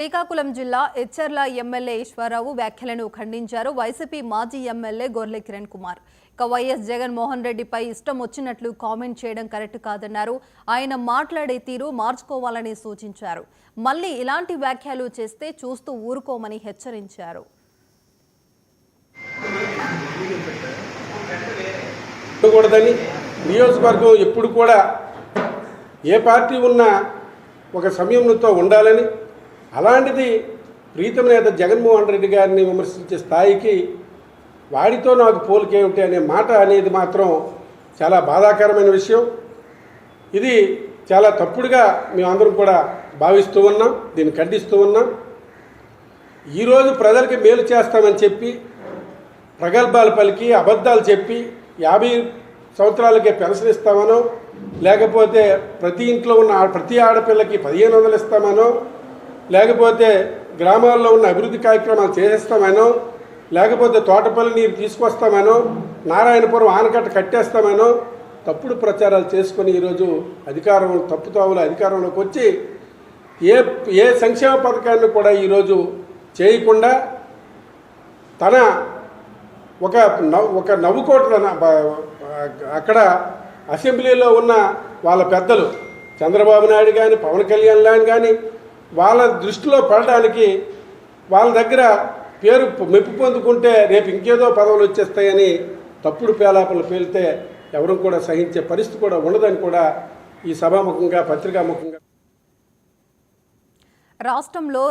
శ్రీకాకుళం జిల్లా ఎచ్చర్ల ఎమ్మెల్యే ఈశ్వరరావు వ్యాఖ్యలను ఖండించారు వైసీపీ మాజీ ఎమ్మెల్యే గొర్లె కిరణ్ కుమార్. వైఎస్ జగన్మోహన్ రెడ్డిపై ఇష్టం వచ్చినట్లు కామెంట్ చేయడం కరెక్ట్ కాదన్నారు. ఆయన మాట్లాడే తీరు మార్చుకోవాలని సూచించారు. మళ్ళీ ఇలాంటి వ్యాఖ్యలు చేస్తే చూస్తూ ఊరుకోమని హెచ్చరించారు. నియోజకవర్గం ఎప్పుడు కూడా ఏ పార్టీ ఉన్నా ఒక సంయమనంతో ఉండాలని, అలాంటిది ప్రీతమ నేత జగన్మోహన్ రెడ్డి గారిని విమర్శించే స్థాయికి వాడితో నాకు పోలికేమిటి అనే మాట అనేది మాత్రం చాలా బాధాకరమైన విషయం. ఇది చాలా తప్పుడుగా మేమందరం కూడా భావిస్తూ ఉన్నాం, దీన్ని ఖండిస్తూ ఉన్నాం. ఈరోజు ప్రజలకి మేలు చేస్తామని చెప్పి ప్రగల్భాలు పలికి అబద్ధాలు చెప్పి 50 సంవత్సరాలకే పెన్షన్ ఇస్తామనో, లేకపోతే ప్రతి ఇంట్లో ఉన్న ప్రతి ఆడపిల్లకి 1500 ఇస్తామనో, లేకపోతే గ్రామాల్లో ఉన్న అభివృద్ధి కార్యక్రమాలు చేసేస్తామనో, లేకపోతే తోటపల్లి నీరు తీసుకొస్తామనో, నారాయణపురం ఆనకట్ట కట్టేస్తామనో తప్పుడు ప్రచారాలు చేసుకొని ఈరోజు తప్పుతావుల అధికారంలోకి వచ్చి ఏ సంక్షేమ పథకాన్ని కూడా ఈరోజు చేయకుండా తన ఒక నవ్వుకోట అక్కడ అసెంబ్లీలో ఉన్న వాళ్ళ పెద్దలు చంద్రబాబు నాయుడు కానీ పవన్ కళ్యాణ్ కానీ వాళ్ళ దృష్టిలో పడడానికి వాళ్ళ దగ్గర పేరు మెప్పు పొందుకుంటే రేపు ఇంకేదో పదవులు వచ్చేస్తాయని తప్పుడు పేలాపలు పేలితే ఎవరు కూడా సహించే పరిస్థితి కూడా ఉండదని కూడా ఈ సభాముఖంగా పత్రికాముఖంగా రాష్ట్రంలో